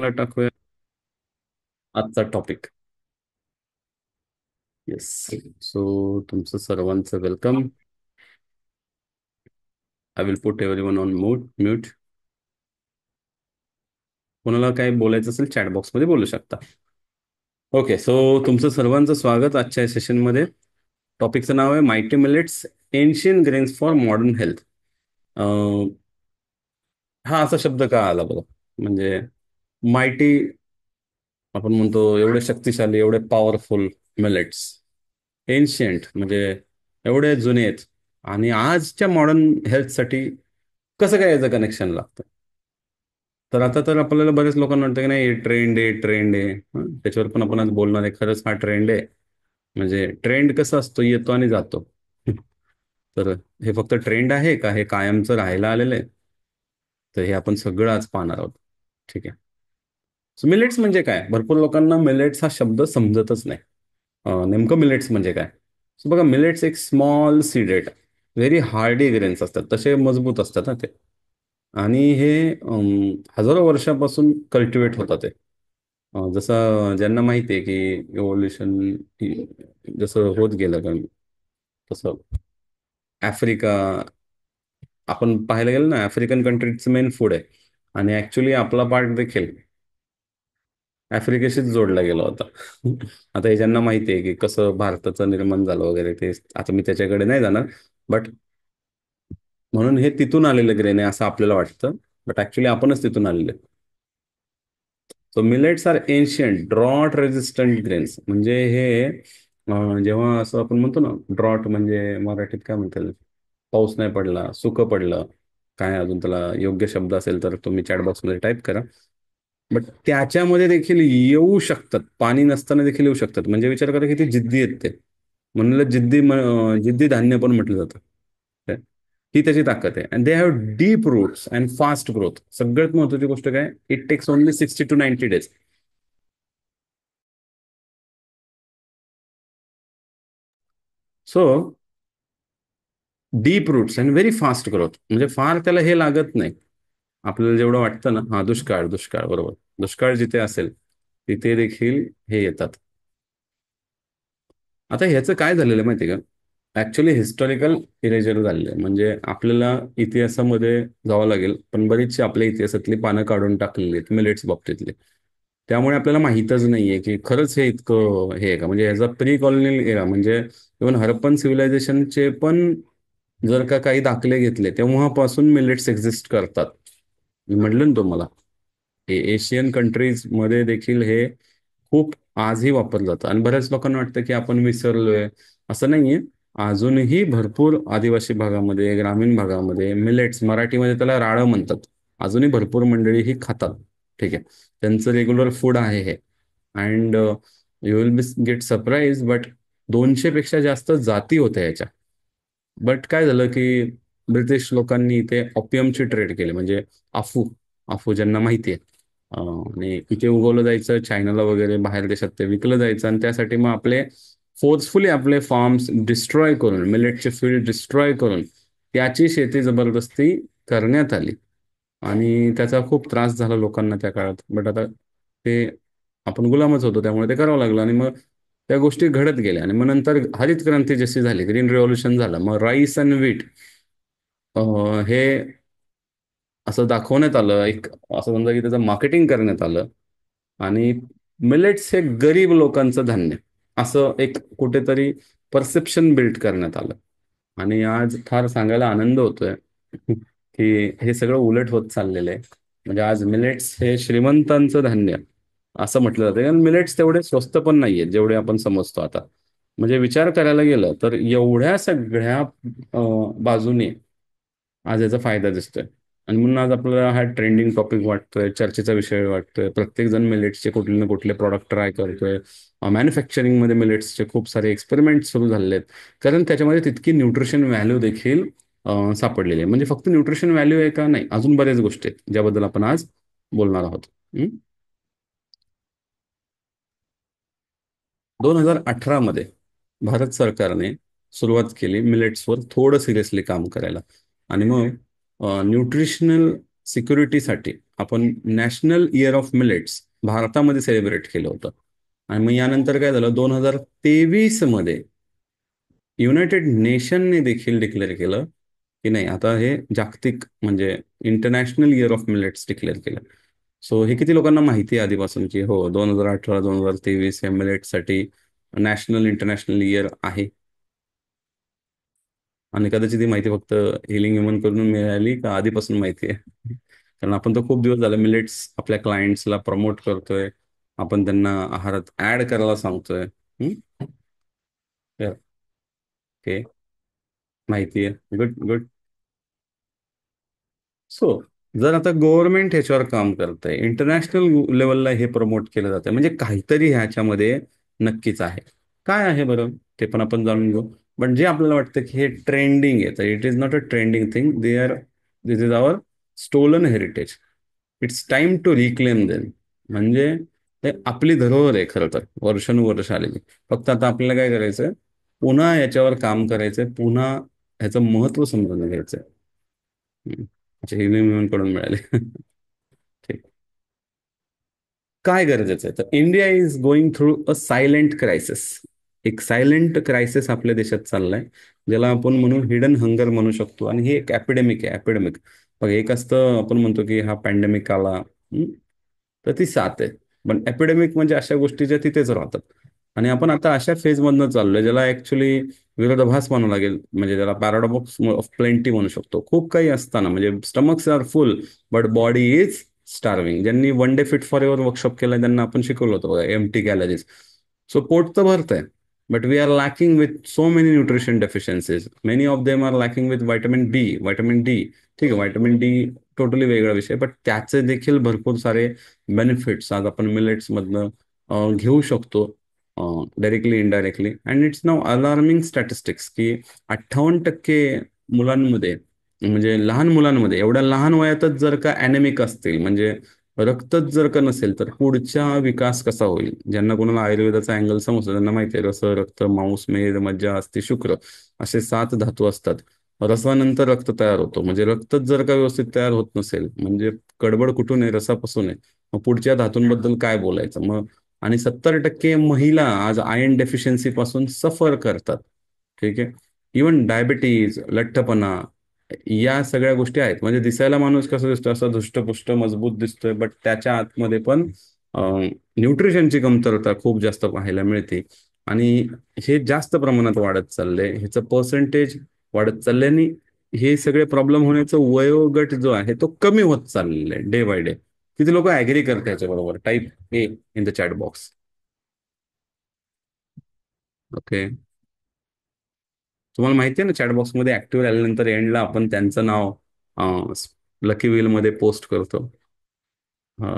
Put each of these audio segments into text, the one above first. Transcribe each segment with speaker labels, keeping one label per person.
Speaker 1: टाकूया आजचा topic. Yes. So तुमचं सर्वांचं welcome. I will put everyone on mute. कोणाला काय बोलायचं असेल चॅट बॉक्समध्ये बोलू शकता. ओके. सो तुमचं सर्वांचं स्वागत आजच्या सेशनमध्ये. टॉपिकचं नाव आहे mighty millets, ancient grains for modern health. हा असा शब्द का आला बघा? म्हणजे मायटी, आपण म्हणतो एवढे शक्तिशाली, एवढे पॉवरफुल मिलेट्स. एन्शियंट म्हणजे एवढे जुने आहेत, आणि आजच्या मॉडर्न हेल्थसाठी कसं काय याचं कनेक्शन लागतं? तर आता तर आपल्याला बरेच लोकांना वाटतं की नाही, ट्रेंड आहे, ट्रेंड आहे. त्याच्यावर पण आपण आज बोलणार आहे. खरंच हा ट्रेंड आहे? म्हणजे ट्रेंड कसा असतो, येतो आणि जातो. तर हे फक्त ट्रेंड आहे का, हे कायमचं राहायला आलेलं आहे? तर हे आपण सगळं आज पाहणार आहोत. ठीक आहे. सो मिलेट्स म्हणजे काय? भरपूर लोकांना मिलेट्स हा शब्द समजतच नाही. नेमकं मिलेट्स म्हणजे काय? सो बघा, मिलेट्स एक small seeded, very Hardy grains असतात. तसे मजबूत असतात ना ते. आणि हे हजारो वर्षापासून कल्टिवेट होतात ते. जसं ज्यांना माहिती आहे की इव्होल्युशन जसं होत गेलं, कारण तसं आफ्रिका, आपण पाहायला गेलं ना, आफ्रिकन कंट्रीजचं मेन फूड आहे. आणि ऍक्च्युली आपला पार्ट देखील आफ्रिकेशीच जोडला गेला होता. आता हे ज्यांना माहिती आहे की कसं भारताचं निर्माण झालं वगैरे, ते आता मी त्याच्याकडे नाही जाणार. बट म्हणून हे तिथून आलेलं ग्रेन आहे असं आपल्याला वाटतं. बट ऍक्च्युली आपणच तिथून आलेले. So millets are ancient drought resistant grains. म्हणजे हे जेव्हा असं आपण म्हणतो ना, ड्रॉट म्हणजे मराठीत काय म्हणतात, पाऊस नाही पडला, सुकं पडलं, काय अजून त्याला योग्य शब्द असेल तर तुम्ही चॅट बॉक्समध्ये टाईप करा. बट त्याच्यामध्ये देखील येऊ शकतात, पाणी नसताना देखील येऊ शकतात. म्हणजे विचार करा किती जिद्दी आहेत ते. म्हणलं जिद्दी धान्य पण म्हटलं जातं. काय? ही त्याची ताकद आहे. And they have deep roots and fast growth. सगळ्यात महत्वाची गोष्ट काय, it takes only 60 to 90 days. So deep roots and very fast growth, म्हणजे फार त्याला हे लागत नाही. आपल्याला जेवढं वाटतं ना, हा दुष्काळ दुष्काळ, बरोबर. दुष्काळ जिथे असेल तिथे देखील हे येतात. आता ह्याचं काय झालेलं आहे माहिती आहे का? ऍक्च्युली हिस्टॉरिकल इरेजर झालेलं आहे. म्हणजे आपल्याला इतिहासामध्ये जावं लागेल, पण बरीचशी आपल्या इतिहासातली पानं काढून टाकलेली आहेत मिलेट्स बाबतीतली. त्यामुळे आपल्याला माहीतच नाहीये की खरंच हे इतकं हे आहे का. म्हणजे ह्याचा प्री कॉलनियल एरा, म्हणजे इव्हन हरप्पन सिव्हिलायझेशनचे पण जर का काही दाखले घेतले तेव्हापासून मिलेट्स एक्झिस्ट करतात. मी म्हटलं ना तुम्हाला, हे एशियन कंट्रीज मध्ये देखील हे खूप आजही वापरलं जातं. आणि बऱ्याच लोकांना वाटतं की आपण विसरलोय. असं नाहीये. अजूनही भरपूर आदिवासी भागामध्ये, ग्रामीण भागामध्ये मिलेट्स, मराठीमध्ये त्याला राळं म्हणतात, अजूनही भरपूर मंडळी ही खातात. ठीक आहे. त्यांचं रेग्युलर फूड आहे हे. And you will be get surprise, but 200 पेक्षा जास्त जाती होत्या याच्या. बट काय झालं की ब्रिटिश लोकांनी इथे ऑपियमची ट्रेड केली. म्हणजे अफू, अफू ज्यांना माहिती आहे, आणि इथे उगवलं जायचं, चायनाला वगैरे बाहेर देशात ते विकलं जायचं. आणि त्यासाठी मग आपले फोर्सफुली आपले फार्म्स डिस्ट्रॉय करून, मिलेटचे फील्ड डिस्ट्रॉय करून त्याची शेती जबरदस्ती करण्यात आली. आणि त्याचा खूप त्रास झाला लोकांना त्या काळात. बट आता ते, आपण गुलामच होतो त्यामुळे ते करावं लागलं. आणि मग त्या गोष्टी घडत गेल्या. आणि मग नंतर हरित क्रांती जशी झाली, ग्रीन रिव्होल्युशन झालं, मग राईस अँड व्हीट हे असं दाखवण्यात आलं, एक असं समजा की त्याचं मार्केटिंग करण्यात आलं. आणि मिलेट्स हे गरीब लोकांचं धान्य, असं एक कुठेतरी परसेप्शन बिल्ड करण्यात आलं. आणि आज फार सांगायला आनंद होतोय की हे सगळं उलट होत चाललेलं आहे. म्हणजे आज मिलेट्स हे श्रीमंतांचं धान्य असं म्हटलं जातं. कारण मिलेट्स तेवढे स्वस्त पण नाहीये जेवढे आपण समजतो आता. म्हणजे विचार करायला गेलं तर एवढ्या सगळ्या बाजूने आज याचा फायदा दिसतोय. आणि म्हणून आज आपल्याला हा ट्रेंडिंग टॉपिक वाटतोय, चर्चेचा विषय वाटतोय. प्रत्येक जण मिलेट्सचे कुठले ना कुठले प्रॉडक्ट ट्राय करतोय. मॅन्युफॅक्चरिंगमध्ये मिलेट्सचे खूप सारे एक्सपेरिमेंट सुरू झालेले आहेत. कारण त्याच्यामध्ये तितकी न्यूट्रिशन व्हॅल्यू देखील सापडलेली आहे. म्हणजे फक्त न्यूट्रिशन व्हॅल्यू आहे का, नाही, अजून बऱ्याच गोष्टी आहेत ज्याबद्दल आपण आज बोलणार आहोत. 2018 मध्ये भारत सरकारने सुरुवात केली मिलेट्सवर थोडं सिरियसली काम करायला. आणि मग न्यूट्रिशनल सिक्युरिटीसाठी आपण नॅशनल इयर ऑफ मिलेट्स भारतामध्ये सेलिब्रेट केलं होतं. आणि मग यानंतर काय झालं, 2023 मध्ये युनायटेड नेशनने देखील डिक्लेअर केलं की नाही, आता हे जागतिक म्हणजे international year of millets declare केलं. सो हे किती लोकांना माहिती आहे आधीपासून की हो, 2018 2023 हे मिलेटसाठी नॅशनल इंटरनॅशनल इयर आहे. आणि कदाचित ही माहिती फक्त हिलिंग ह्युमन करून मिळाली का आधीपासून माहिती आहे? कारण आपण तर खूप दिवस झाले मिलेट्स आपल्या क्लायंट्सला प्रमोट करतोय, आपण त्यांना आहारात ऍड करायला सांगतोय. ओके, माहिती आहे, गुड गुड. सो जर आता गव्हर्नमेंट ह्याच्यावर काम करतंय, इंटरनॅशनल लेवलला हे प्रमोट केलं जातंय, म्हणजे काहीतरी ह्याच्यामध्ये नक्कीच आहे. काय आहे बरं, ते पण आपण जाणून घेऊ. पण जे आपल्याला वाटतं की हे ट्रेंडिंग आहे, तर it is not a trending thing. This is our stolen heritage. It's time to reclaim them. म्हणजे ते आपली धरोहर आहे खरं तर, वर्षानुवर्ष आलेली. फक्त आता आपल्याला काय करायचंय, पुन्हा याच्यावर काम करायचंय, पुन्हा ह्याचं महत्त्व समजून घ्यायचंय. अच्छा, हे मी कडून मिळाले. ठीक. काय गरजेचं आहे, तर India is going through a silent crisis. एक सायलेंट क्रायसिस आपल्या देशात चाललाय, ज्याला आपण म्हणून हिडन हंगर म्हणू शकतो. आणि हे एक ॲपिडेमिक आहे, ॲपिडेमिक. बघ, एक असतं आपण म्हणतो की हा पॅन्डेमिक आला, तर ती साथ आहे. पण ॲपिडेमिक म्हणजे अशा गोष्टी ज्या तिथेच राहतात. आणि आपण आता अशा फेजमधनं चाललोय ज्याला ॲक्च्युली विरोधाभास मानू लागेल, म्हणजे त्याला पॅराडॉक्स ऑफ प्लेंटी म्हणू शकतो. खूप काही असताना म्हणजे stomachs are full but body is starving. ज्यांनी वन डे फिट फॉर एव्हर वर्कशॉप केलाय त्यांना आपण शिकवलं होतं बघा, एम्प्टी कॅलरीज. सो पोट तर भरतंय, but we are lacking with so many nutrition deficiencies. Many of them are lacking with vitamin B, vitamin D. ठीक आहे, व्हायटमिन डी टोटली वेगळा विषय, बट त्याचे देखील भरपूर सारे बेनिफिट्स आज आपण मिलेट्समधनं घेऊ शकतो, directly indirectly. And it's now alarming statistics की 58% मुलांमध्ये, म्हणजे लहान मुलांमध्ये, एवढ्या लहान वयातच जर का ॲनेमिक असतील, म्हणजे रक्तच जर का नसेल, तर पुढचा विकास कसा होईल. ज्यांना कोणाला आयुर्वेदाचा अँगल समजतो त्यांना माहिती आहे, रस, रक्त, मांस, मेद, मज्जा, अस्थि, शुक्र असे 7 धातू असतात. रसानंतर रक्त तयार होतो, म्हणजे रक्तच जर का व्यवस्थित तयार होत नसेल, म्हणजे गडबड कुठून आहे, रसापासून आहे. मग पुढच्या धातूंबद्दल काय बोलायचं मग. आणि 70% महिला आज आयर्न डेफिशियन्सी पासून सफर करतात. ठीक आहे. इवन डायबिटीज, लठ्ठपणा, या सगळ्या गोष्टी आहेत. म्हणजे दिसायला माणूस कसं दिसतो, असं धुष्टपुष्ट मजबूत दिसतोय, बट त्याच्या आतमध्ये पण न्यूट्रिशनची कमतरता खूप जास्त पाहायला मिळते. आणि हे जास्त प्रमाणात वाढत चाललंय, ह्याचं पर्सेंटेज वाढत चाललंय. आणि हे सगळे प्रॉब्लेम होण्याचा वयोगट जो आहे तो कमी होत चाललेला आहे डे बाय डे. किती लोक ऍग्री करतात याच्याबरोबर, type A in the chat box. Okay. तुम्हाला माहिती आहे ना, चॅटबॉक्समध्ये ऍक्टिव्ह राहिल्यानंतर एंडला आपण त्यांचं नाव लकी व्हील मध्ये पोस्ट करतो. हा,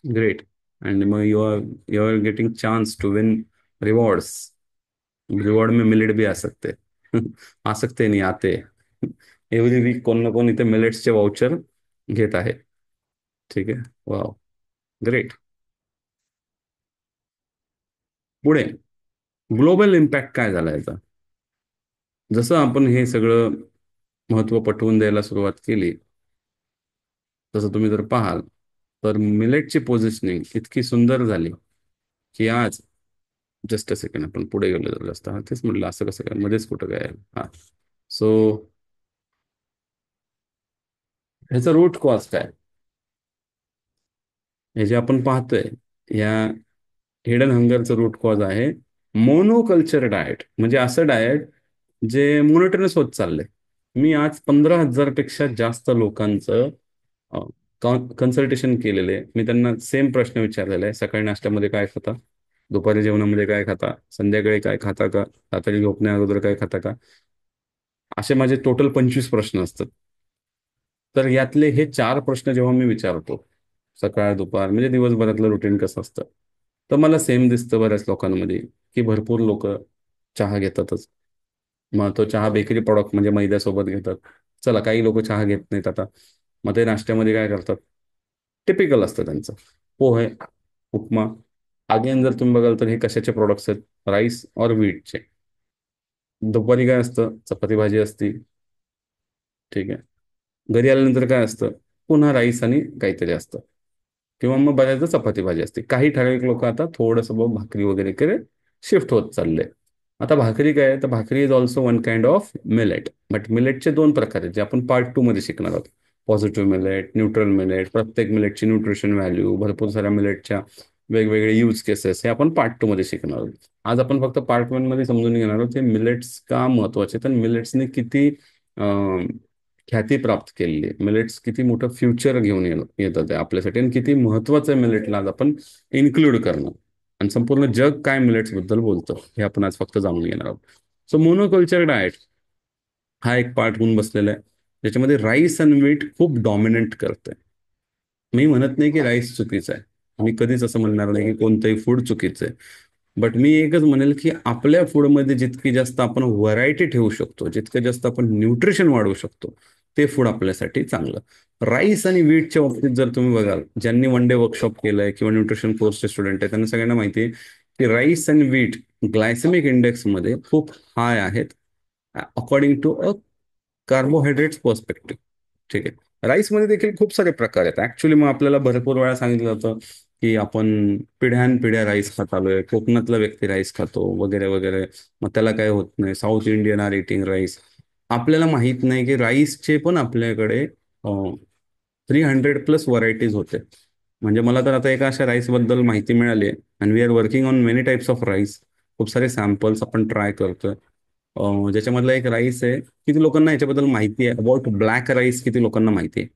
Speaker 1: ग्रेट. एंड मग you are getting chance to win rewards. Reward में मिलेट भी आ सकते. आ सकते नहीं, आते. एव्हरी वीक कोण ना कोण इथे मिलेट्सचे वाउचर घेत आहे. ठीक आहे. Wow, great. पुढे ग्लोबल इम्पॅक्ट काय झाला याचा. जसं आपण हे सगळं महत्त्व पटवून द्यायला सुरुवात केली, तसं तुम्ही जर पाहाल तर मिलेटची पोझिशनिंग इतकी सुंदर झाली की आज, जस्ट अ सेकंड, आपण पुढे गेलो जर जास्त. हा, तेच म्हटलं, असं कसं काय मध्येच कुठं काय. हा. सो ह्याचा रूट कॉज काय, हे जे आपण पाहतोय, या हिडन हंगरचं रूट कॉज आहे मोनोकल्चर डाएट. म्हणजे असं डाएट जे मोनोटनस होत चाललंय. मी आज 15,000 पेक्षा जास्त लोकांचं कन्सल्टेशन केलेलं आहे. मी त्यांना सेम प्रश्न विचारलेला आहे, सकाळी नाश्त्यामध्ये काय खाता, दुपारी जेवणामध्ये काय खाता, संध्याकाळी काय खाता का, रात्री झोपण्या अगोदर काय खाता का. असे माझे टोटल 25 प्रश्न असतात. तर यातले हे 4 प्रश्न जेव्हा मी विचारतो, सकाळ दुपार म्हणजे दिवसभरातलं रुटीन कसं असतं, तर मला सेम दिसतं बऱ्याच लोकांमध्ये की भरपूर लोक चहा घेतातच. मग तो चहा बेकरी प्रॉडक्ट म्हणजे मैद्यासोबत घेतात. चला, काही लोक चहा घेत नाहीत आता, मग ते नाश्त्यामध्ये काय करतात, टिपिकल असतं त्यांचं, पोहे, उपमा. अगेन जर तुम्ही बघाल तर हे कशाचे प्रोडक्ट्स आहेत, राईस और व्हीटचे. दुपारी काय असतं, चपाती भाजी असती. ठीक आहे. घरी आल्यानंतर काय असतं, पुन्हा राईस आणि काहीतरी असतं. किंवा मग बऱ्याचदा चपाती भाजी असते. काही ठराविक लोक आता थोडंसं बघ भाकरी वगैरे कडे शिफ्ट होत चालले. आता भाकरी काय आहे, तर bhakri is also one kind of millet. But मिलेटचे दोन प्रकार आहेत, जे आपण पार्ट टू मध्ये शिकणार आहोत. पॉझिटिव्ह मिलेट, न्यूट्रल मिलेट, प्रत्येक मिलेटची न्यूट्रिशन व्हॅल्यू, भरपूर साऱ्या मिलेटच्या वेगवेगळे यूज केसेस, हे आपण पार्ट टू मध्ये शिकणार आहोत. आज आपण फक्त पार्ट वन मध्ये समजून घेणार आहोत हे मिलेट्स का महत्वाचे, तर मिलेट्सने किती ख्याती प्राप्त केलेली आहे, मिलेट्स किती मोठं फ्युचर घेऊन येतात आहे आपल्यासाठी, आणि किती महत्वाचं आहे मिलेटला आज आपण इन्क्लूड करणं, आणि संपूर्ण जग काय मिलेट्स बद्दल बोलतं हे आपण आज फक्त जाणून घेणार आहोत. सो मोनोकल्चर डाएट हा एक पार्ट होऊन बसलेला आहे, ज्याच्यामध्ये राईस अँड वीट खूप डॉमिनंट करतंय. मी म्हणत नाही की राईस चुकीचं आहे, मी कधीच असं म्हणणार नाही की कोणतंही फूड चुकीचं आहे. बट मी एकच म्हणेल की आपल्या फूडमध्ये जितकी जास्त आपण व्हरायटी ठेवू शकतो, जितकं जास्त आपण न्यूट्रिशन वाढवू शकतो, ते फूड आपल्यासाठी चांगलं. राईस आणि वीटच्या बाबतीत जर तुम्ही बघाल, ज्यांनी वन डे वर्कशॉप केलंय किंवा न्यूट्रिशन कोर्सचे स्टुडंट आहेत, त्यांना सगळ्यांना माहिती आहे की राईस आणि वीट ग्लायसेमिक इंडेक्समध्ये खूप हाय आहेत, according to a carbohydrates perspective. ठीक आहे. राईसमध्ये देखील खूप सारे प्रकार आहेत ऍक्च्युली. मग आपल्याला भरपूर वेळा सांगितलं होतं की आपण पिढ्यानपिढ्या राईस खात आलोय, कोकणातला व्यक्ती राईस खातो वगैरे वगैरे, मग त्याला काय होत नाही, South Indian are eating rice. आपल्याला माहित नाही की राईसचे पण आपल्याकडे 300+ व्हरायटीज होते. म्हणजे मला तर आता एका अशा राईस बद्दल माहिती मिळाली आहे, and we are working on many types of rice. खूप सारे सॅम्पल्स आपण ट्राय करतोय. ज्याच्यामधला एक राईस आहे, किती लोकांना याच्याबद्दल माहिती आहे, अबाउट ब्लॅक राईस किती लोकांना माहिती आहे,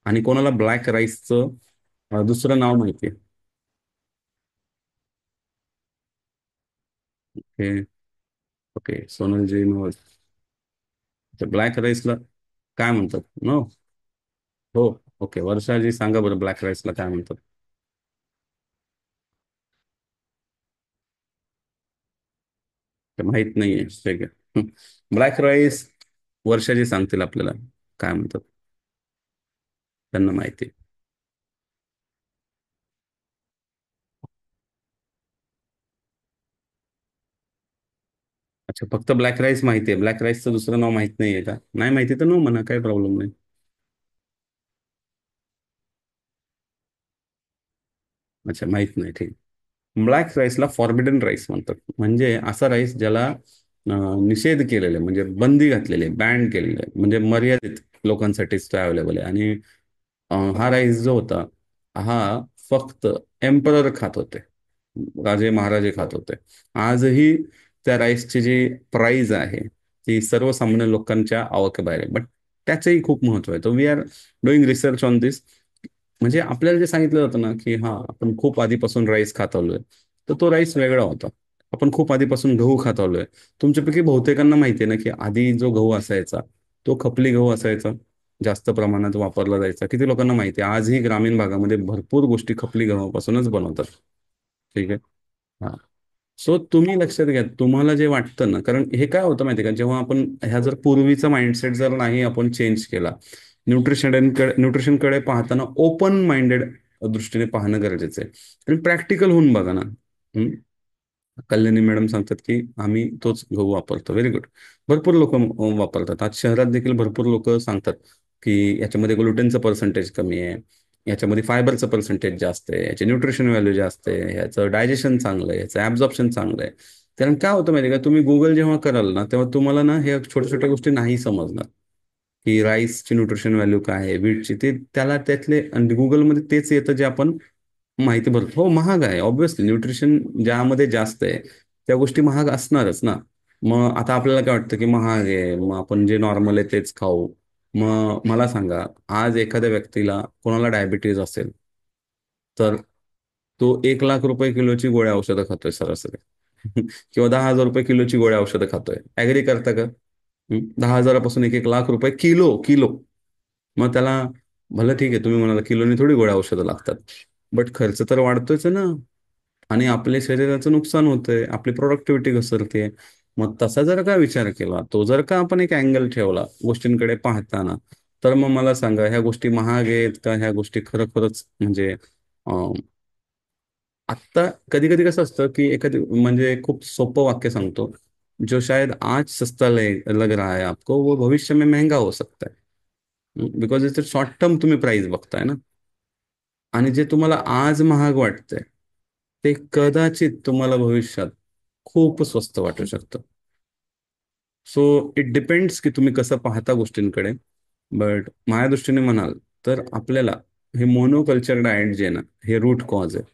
Speaker 1: आणि कोणाला ब्लॅक राईसचं दुसरं नाव माहिती आहे? Okay. Okay, Sonalji no. Black राईसला काय म्हणतात? नो. हो. ओके, वर्षाजी सांगा बरं, ब्लॅक राईसला काय म्हणतात? ते माहित नाहीये, ठीक आहे. ब्लॅक राईस वर्षाजी सांगतील आपल्याला काय म्हणतात, त्यांना माहिती आहे. अच्छा, फक्त ब्लॅक राईस माहिती आहे, ब्लॅक राईसचं दुसरं नाव माहित नाहीये का? नाही माहिती तर नो म्हणा, काही प्रॉब्लेम नाही. अच्छा, माहित नाही, ठीक. ब्लॅक राईसला फॉर्बिडन राईस म्हणतात. म्हणजे असा राईस ज्याला निषेध केलेला आहे, म्हणजे बंदी घातलेली आहे, बॅन केलेलं आहे, म्हणजे मर्यादित लोकांसाठीच तो अवेलेबल आहे. आणि हा राईस जो होता, हा फक्त एम्परर खात होते, राजे महाराजे खात होते. आजही त्या राईसची जी प्राइस आहे, ती सर्वसामान्य लोकांच्या आवकेबाहेर आहे. बट त्याचंही खूप महत्व आहे. तर we are doing research on this. म्हणजे आपल्याला जे सांगितलं जातं ना की हा आपण खूप आधीपासून राईस खात आलोय, तर तो राईस वेगळा होता. आपण खूप आधीपासून गहू खात आलोय. तुमच्यापैकी बहुतेकांना माहिती आहे ना की आधी जो गहू असायचा, तो खपली गहू असायचा, जास्त प्रमाणात वापरला जायचा. किती लोकांना माहिती आहे, आजही ग्रामीण भागामध्ये भरपूर गोष्टी खपली गव्हापासूनच बनवतात. ठीक आहे. हा. सो तुम्ही लक्षात घ्या, तुम्हाला जे वाटतं ना, कारण हे काय होतं माहिती आहे का, जेव्हा आपण ह्या जर पूर्वीचा माइंडसेट जर नाही आपण चेंज केला, न्यूट्रिशनकडे पाहताना ओपन माइंडेड दृष्टीने पाहणं गरजेचं आहे. आणि प्रॅक्टिकल होऊन बघा ना. हम्म? कल्याणी मॅडम सांगतात की आम्ही तोच गहू वापरतो, व्हेरी गुड. भरपूर लोक वापरतात. आज शहरात देखील भरपूर लोक सांगतात की याच्यामध्ये ग्लुटेनचं पर्सेंटेज कमी आहे, याच्यामध्ये फायबरचं पर्सेंटेज जास्त आहे, याचे न्यूट्रिशन व्हॅल्यू जास्त आहे, याचं डायजेशन चांगलं आहे, याचं ॲब्झॉर्प्शन चांगलं आहे. कारण काय होतं माहिती आहे का, तुम्ही गुगल जेव्हा कराल ना, तेव्हा तुम्हाला ना हे छोट्या छोट्या गोष्टी नाही समजणार की राईसची न्यूट्रिशन व्हॅल्यू काय आहे, बीटची, ते त्याला त्यातले, आणि गुगलमध्ये तेच येतं जे आपण माहिती भरतो. हो, महाग आहे ऑब्व्हियसली, न्यूट्रिशन ज्यामध्ये जास्त आहे त्या गोष्टी महाग असणारच ना. मग आता आपल्याला काय वाटतं की महाग आहे, मग आपण जे नॉर्मल आहे तेच खाऊ. मग मला सांगा, आज एखाद्या व्यक्तीला कोणाला डायबिटीज असेल, तर तो 1 लाख रुपये किलोची गोळ्या औषधं खातोय सरासरी. किंवा 10,000 रुपये किलोची गोळ्या औषधं खातोय. ऍग्री करता का? 10,000पासून 1 लाख रुपये किलो किलो. मग त्याला, भलं ठीक आहे तुम्ही म्हणाला किलोनी थोडी गोळ्या औषधं लागतात, बट खर्च तर वाढतोच ना. आणि आपल्या शरीराचं नुकसान होतंय, आपली प्रोडक्टिव्हिटी घसरते. मग तसा जर का विचार केला, तो जर का आपण एक अँगल ठेवला गोष्टींकडे पाहताना, तर मग मला सांगा, ह्या गोष्टी महाग आहेत का, ह्या गोष्टी खरोखरच म्हणजे आत्ता कधी कधी कसं असतं की एखादी, म्हणजे खूप सोपं वाक्य सांगतो, जो शायद आज सस्ता लग रहा है आपको, वो भविष्य में महंगा हो सकता है. बिकॉज इट्स शॉर्ट टर्म तुम्ही प्राइस बघताय ना. आणि जे तुम्हाला आज महाग वाटतंय ते कदाचित तुम्हाला भविष्यात खूप स्वस्त वाटू शकतं. सो इट डिपेंड्स की तुम्ही कसं पाहता गोष्टींकडे. बट माझ्या दृष्टीने म्हणाल तर आपल्याला हे मोनोकल्चर डाएट जे आहे ना, हे रूट कॉज आहे.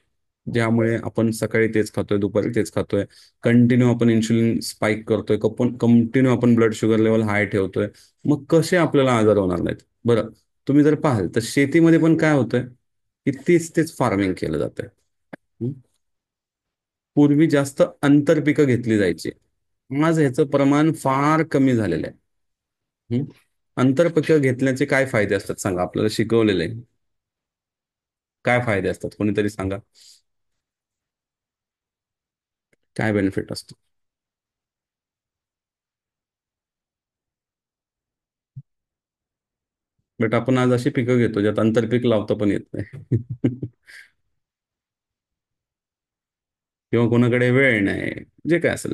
Speaker 1: ज्यामुळे आपण सकाळी तेच खातोय, दुपारी तेच खातोय, कंटिन्यू आपण इन्शुलिन स्पाइक करतोय, कंटिन्यू आपण ब्लड शुगर लेवल हाय ठेवतोय. मग कसे आपल्याला आजार होणार नाहीत बरं? तुम्ही जर पाहाल तर शेतीमध्ये पण काय होतंय की तेच तेच फार्मिंग केलं जातंय. हं? पूर्वी जास्त आंतरपिकं घेतली जायची. आज ह्याचं प्रमाण फार कमी झालेलं आहे. हं? आंतरपिकं घेतल्याचे काय फायदे असतात सांगा, आपल्याला शिकवलेले काय फायदे असतात कोणीतरी सांगा. काय बेनिफिट असतो? बट आपण आज अशी पिकं घेतो ज्यात आंतरपीक लावता पण येत नाही. किंवा कोणाकडे वेळ नाही, जे काय असेल.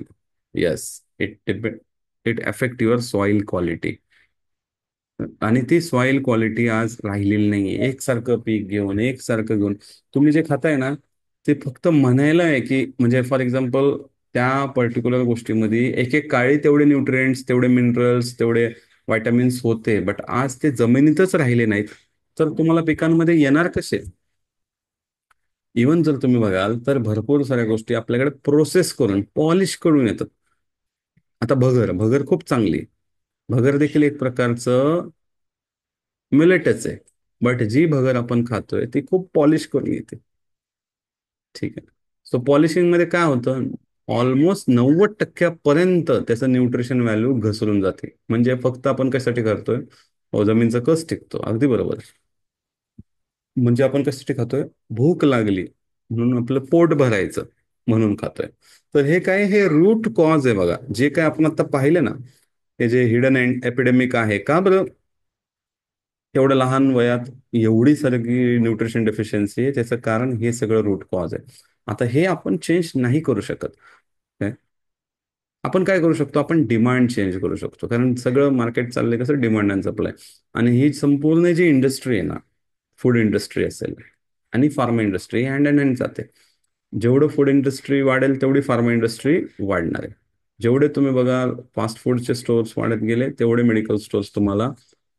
Speaker 1: Yes. It affect your soil quality. आणि ती सॉइल क्वालिटी आज राहिलेली नाहीये. एकसारखं पीक घेऊन एकसारखं घेऊन तुम्ही जे खाताय ना, ते फक्त म्हणायला आहे की म्हणजे फॉर एक्झाम्पल त्या पर्टिक्युलर गोष्टीमध्ये एक एक काळी तेवढे न्यूट्रिएंट्स, तेवढे मिनरल्स, तेवढे व्हायटामिन्स होते, बट आज ते जमिनीतच राहिले नाहीत. तर तुम्हाला पिकांमध्ये येणार कसे? इवन जर तुम्ही बघाल तर भरपूर साऱ्या गोष्टी आपल्याकडे प्रोसेस करून पॉलिश करून येतात. आता भगर भगर खूप चांगली. भगर देखील एक प्रकारचं मिलेटच आहे. बट जी भगर आपण खातोय ती खूप पॉलिश करून येते. ठीक आहे. सो पॉलिशिंग मध्ये काय होतं, ऑलमोस्ट 90% त्याचं न्यूट्रिशन व्हॅल्यू घसरून जाते. म्हणजे फक्त आपण कशासाठी करतोय? हो, जमीनचा कस टिकतो, अगदी बरोबर. म्हणजे आपण कशासाठी खातोय? भूक लागली म्हणून, आपलं पोट भरायचं म्हणून खातोय. तर हे काय, हे रूट कॉज आहे बघा. जे काय आपण आता पाहिलं ना, हे जे हिडन एपिडेमिक आहे का बरं, एवढ्या लहान वयात एवढी सगळी न्यूट्रिशन डेफिशियन्सी आहे, त्याचं कारण हे सगळं रूट कॉज आहे. आता हे आपण चेंज नाही करू शकत. काय? आपण काय करू शकतो? आपण डिमांड चेंज करू शकतो. कारण सगळं मार्केट चाललंय कसं, डिमांड अँड सप्लाय. आणि ही संपूर्ण जी इंडस्ट्री आहे ना, फूड इंडस्ट्री असेल आणि pharma industry, hand and hand जाते. जेवढं फूड इंडस्ट्री वाढेल तेवढी फार्मा इंडस्ट्री वाढणार आहे. जेवढे तुम्ही बघा फास्ट फूडचे स्टोर्स वाढत गेले, तेवढे मेडिकल स्टोर्स तुम्हाला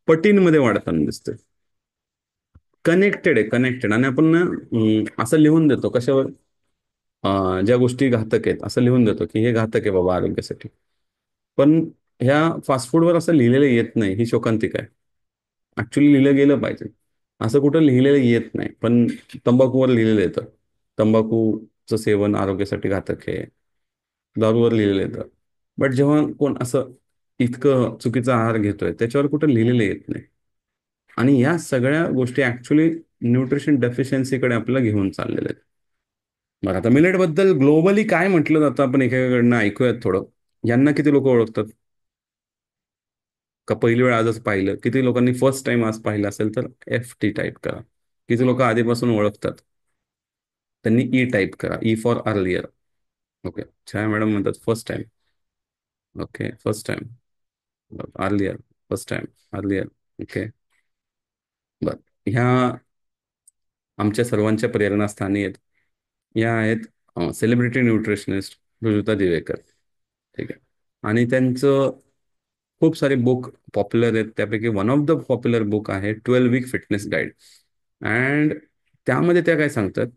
Speaker 1: पटींमध्ये वाढताना दिसते. कनेक्टेड आहे, कनेक्टेड. आणि आपण ना असं लिहून देतो कशावर, ज्या गोष्टी घातक आहेत असं लिहून देतो की हे घातक आहे बाबा आरोग्यासाठी. पण ह्या फास्ट फूडवर असं लिहिलेलं येत नाही, ही शोकांतिका आहे. ऍक्च्युली लिहिलं गेलं पाहिजे. असं कुठं लिहिलेलं येत नाही, पण तंबाखूवर लिहिलेलं येतं तंबाखूचं सेवन आरोग्यासाठी घातक आहे. दारूवर लिहिलेलं येतं. बट जेव्हा कोण असं इतकं चुकीचा आहार घेतोय त्याच्यावर कुठं लिहिलेलं येत नाही. आणि या सगळ्या गोष्टी ऍक्च्युली न्यूट्रिशन डेफिशियन्सीकडे आपल्याला घेऊन चाललेल्या आहेत. बरं, आता मिलेट बद्दल ग्लोबली काय म्हटलं जातं आपण एकेकाकडनं ऐकूयात थोडं. यांना किती लोक ओळखतात? का पहिली वेळ आजच पाहिलं? किती लोकांनी फर्स्ट टाइम आज पाहिलं असेल तर FT टाईप करा. किती लोक आधीपासून ओळखतात? त्यांनी टाईप करा. For earlier. Okay. Chhaya madam म्हणतात first time. Okay, first time. Earlier. First time. Earlier. Okay. बर. ह्या आमच्या सर्वांच्या प्रेरणास्थानी आहेत. या आहेत सेलिब्रिटी न्यूट्रिशनिस्ट रुजुता दिवेकर. ठीक आहे. आणि त्यांचं खूप सारे बुक पॉप्युलर आहेत. त्यापैकी one of the popular book आहे 12 वीक फिटनेस गाईड. अँड त्यामध्ये त्या काय सांगतात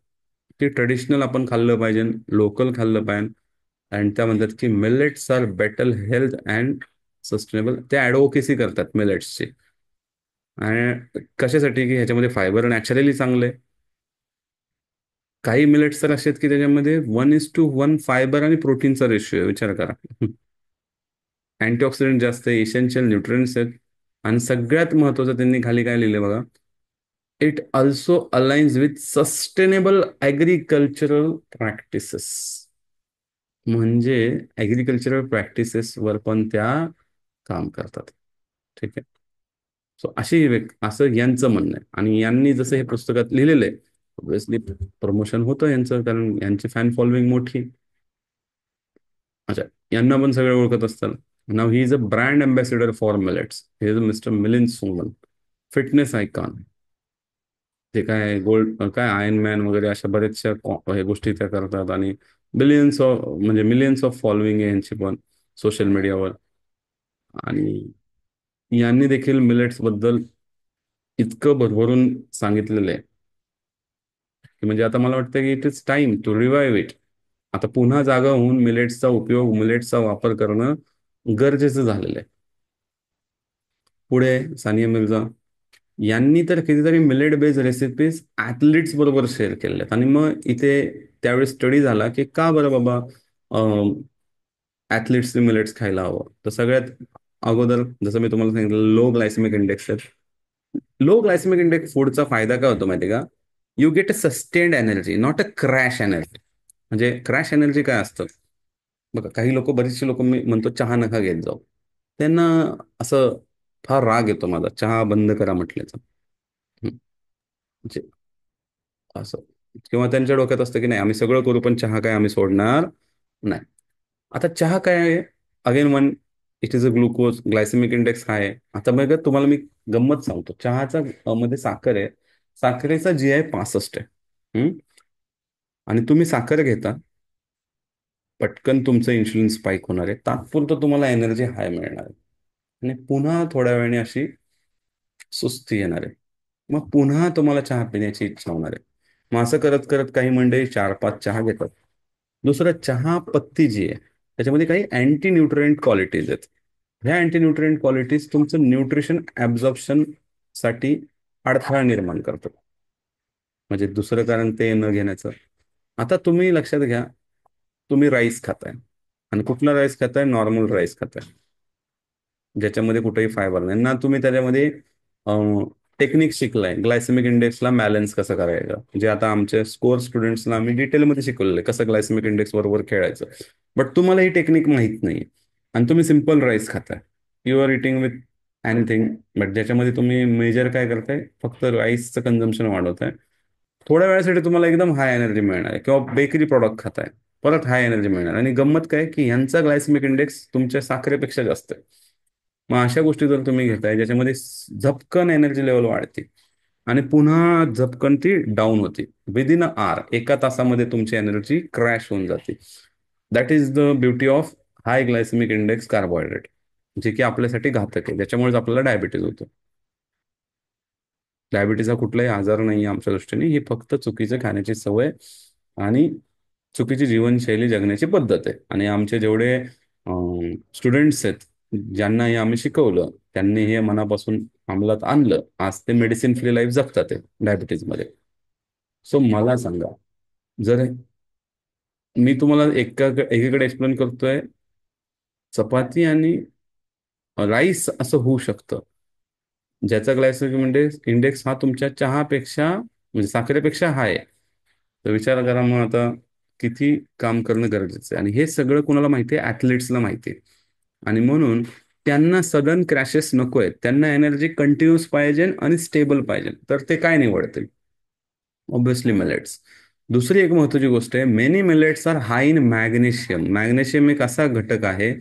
Speaker 1: की ट्रेडिशनल आपण खाल्लं पाहिजे, लोकल खाल्लं पाहिजे. आणि त्या म्हणतात की millets are better health and sustainable. ते ॲडव्होकेसी करतात मिलेट्सची. आणि कशासाठी? की ह्याच्यामध्ये फायबर नॅचरली चांगले. काही मिलेट्स तर असे आहेत की त्याच्यामध्ये 1:1 फायबर आणि प्रोटीनचा रेशिओ आहे, विचार करा. अँटीऑक्सिडंट जास्त आहे, इसेन्शियल न्यूट्रिएंट्स आहेत. आणि सगळ्यात महत्वाचं त्यांनी खाली काय लिहिलंय बघा, it also aligns with sustainable agricultural practices. म्हणजे ॲग्रिकल्चरल प्रॅक्टिसेसवर पण त्या काम करतात. ठीक आहे. सो असं यांचं म्हणणं आहे. आणि यांनी जसं हे पुस्तकात लिहिलेलं आहे, ऑब्विसली प्रमोशन होतं यांचं, कारण यांची फॅन फॉलोविंग मोठी. अच्छा. यांना पण सगळे ओळखत असतात. नाव he is a brand ambassador for millets. He is Mr Milind Soman. Fitness icon. ते काय गोल्ड काय आयर्न मॅन वगैरे अशा बऱ्याचशा हे गोष्टी त्या करतात, आणि बिलियन्स ऑफ म्हणजे मिलियन्स ऑफ फॉलोविंग आहे यांची पण सोशल मीडियावर. आणि यांनी देखील मिलेट्स बद्दल इतकं भरभरून सांगितलेलं आहे की म्हणजे आता मला वाटतं की it is time to revive it. आता पुन्हा जागा होऊन मिलेट्सचा उपयोग, मिलेट्सचा वापर करणं गरजेचं झालेलं आहे. पुढे सानिया मिर्झा यांनी तर कितीतरी मिलेट बेस्ड रेसिपीज ऍथलीट्स बरोबर शेअर केल्या आहेत. आणि मग इथे त्यावेळी स्टडी झाला की का बरं बाबा ऍथलीट्सने मिलेट्स खायला हवं. तर सगळ्यात अगोदर जसं मी तुम्हाला सांगितलं, low glycemic index. Low glycemic index फूडचा फायदा काय होतो माहिती आहे का? You get a sustained energy, not a crash energy. म्हणजे क्रॅश एनर्जी काय असतं बघा, काही लोक, बरेचसे लोक, मी म्हणतो चहा नका घेत जाऊ, त्यांना असं फार राग येतो माझा चहा बंद करा म्हटल्याचा. म्हणजे असं, किंवा त्यांच्या डोक्यात असतं की नाही आम्ही सगळं करू पण चहा काय आम्ही सोडणार नाही. आता चहा काय आहे? Again one, it is a glucose, glycemic index high आहे. आता मग तुम्हाला मी गंमत सांगतो, चहाचा मध्ये साखर आहे, साखरेचा GI 65 आहे. हम्म? आणि तुम्ही साखर घेता, पटकन तुमचं इन्शुलिन स्पाइक होणार आहे, तात्पुरतं तुम्हाला एनर्जी हाय मिळणार आहे, आणि पुन्हा थोड्या वेळाने अशी सुस्ती येणार आहे. मग पुन्हा तुम्हाला चहा पिण्याची इच्छा होणार आहे. मग असं करत करत काही मंडळी 4-5 चहा घेतात. दुसरं, चहा पत्ती जी आहे त्याच्यामध्ये काही अँटी न्यूट्रिएंट क्वालिटीज आहेत. ह्या अँटी न्यूट्रिएंट क्वालिटीज तुमचं न्यूट्रिशन ऍब्झॉर्प्शन साठी अडथळा निर्माण करतात. म्हणजे दुसरं कारण ते न घेण्याचं. आता तुम्ही लक्षात घ्या, तुम्ही राईस खाताय, आणि कुठला राईस खाताय? नॉर्मल राईस खाताय, ज्याच्यामध्ये कुठेही फायबर नाही ना. तुम्ही त्याच्यामध्ये टेक्निक शिकलाय ग्लायसेमिक इंडेक्सला बॅलन्स कसं करायचं, जे आता आमच्या स्कोर स्टुडंट्सला आम्ही डिटेलमध्ये शिकवलेलं आहे कसं ग्लायसेमिक इंडेक्स बरोबर खेळायचं. बट तुम्हाला ही टेक्निक माहीत नाही, आणि तुम्ही सिम्पल राईस खाताय. You are eating with anything, but ज्याच्यामध्ये तुम्ही मेजर काय करताय, फक्त राईसचं कन्झम्पन वाढवताय. थोड्या वेळासाठी तुम्हाला एकदम हाय एनर्जी मिळणार आहे, किंवा बेकरी प्रॉडक्ट खाताय, परत हाय एनर्जी मिळणार. आणि गंमत काय की यांचा ग्लायसेमिक इंडेक्स तुमच्या साखरेपेक्षा जास्त आहे. मग अशा गोष्टी जर तुम्ही घेताय ज्याच्यामध्ये झपकन एनर्जी लेवल वाढते, आणि पुन्हा झपकन ती डाऊन होते, विदिन अ आर, एका तासामध्ये तुमची एनर्जी क्रॅश होऊन जाते. That is the beauty of high glycemic index carbohydrate, जे की आपल्यासाठी घातक आहे, ज्याच्यामुळेच आपल्याला डायबिटीज होतो. डायबिटीज हा कुठलाही आजार नाही आमच्या दृष्टीने, ही फक्त चुकीचं खाण्याची सवय आणि चुकीची जीवनशैली जगण्याची पद्धत आहे. आणि आमचे जेवढे स्टुडंट्स आहेत, ज्यांना हे आम्ही शिकवलं, त्यांनी हे मनापासून अंमलात आणलं, आज ते मेडिसिन फ्री लाईफ जगतात आहे डायबिटीजमध्ये. सो मला सांगा, जर मी तुम्हाला एकीकडे एक्सप्लेन करतोय, चपाती आणि राईस असं होऊ शकतं, ज्याचा ग्लायसेमिक इंडेक्स हा तुमच्या चहापेक्षा म्हणजे साखरेपेक्षा हाय आहे. तर विचार करा मग आता किती काम करणं गरजेचं आहे. आणि हे सगळं कुणाला माहिती आहे? ऍथलीट्सला माहिती आहे. आणि म्हणून त्यांना सडन क्रॅशेस नको आहेत, त्यांना एनर्जी कंटिन्युअस पाहिजे आणि स्टेबल पाहिजे. तर ते काय निवडतील? Obviously millets. दुसरी एक महत्वाची गोष्ट आहे, many millets are high in magnesium. Magnesium एक असा घटक आहे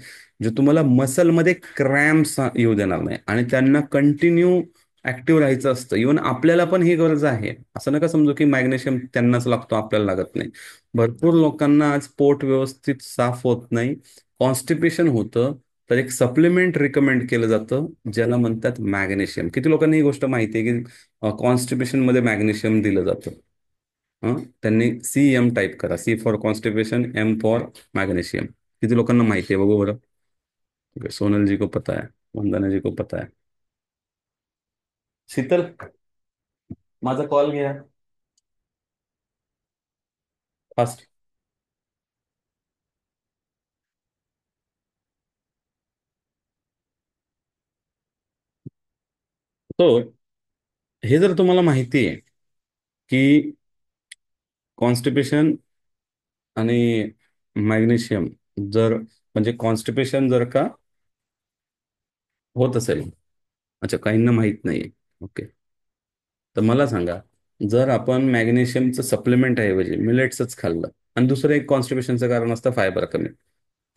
Speaker 1: जो तुम्हाला मसलमध्ये क्रॅम्प्स येऊ देणार नाही, आणि त्यांना कंटिन्यू ऍक्टिव्ह राहायचं असतं. इव्हन आपल्याला पण ही गरज आहे, असं नका समजू की मॅग्नेशियम त्यांनाच लागतो आपल्याला लागत नाही. भरपूर लोकांना आज पोट व्यवस्थित साफ होत नाही, कॉन्स्टिपेशन होतं, तर एक सप्लिमेंट रिकमेंड केलं जातं ज्याला म्हणतात मॅग्नेशियम. किती लोकांना ही गोष्ट माहिती आहे की कॉन्स्टिपेशन मध्ये मॅग्नेशियम दिलं जातं? त्यांनी CM टाईप करा, C for constipation, M for magnesium. किती लोकांना माहिती आहे बघू बरं. ठीक आहे, सोनल जी को पता है, वंदना जी को पता है. शीतल, माझा कॉल घ्या फास्ट. तो हे जर तुम्हाला माहिती आहे की कॉन्स्टिपेशन आणि मॅग्नेशियम, जर म्हणजे कॉन्स्टिपेशन जर का होत असेल, अच्छा काहींना माहित नाहीये, ओके, तर मला सांगा, जर आपण मॅग्नेशियमचं सप्लिमेंट ऐवजी मिलेट्सच खाल्लं, आणि दुसरं एक कॉन्स्टिपेशनचं कारण असतं फायबर कमी,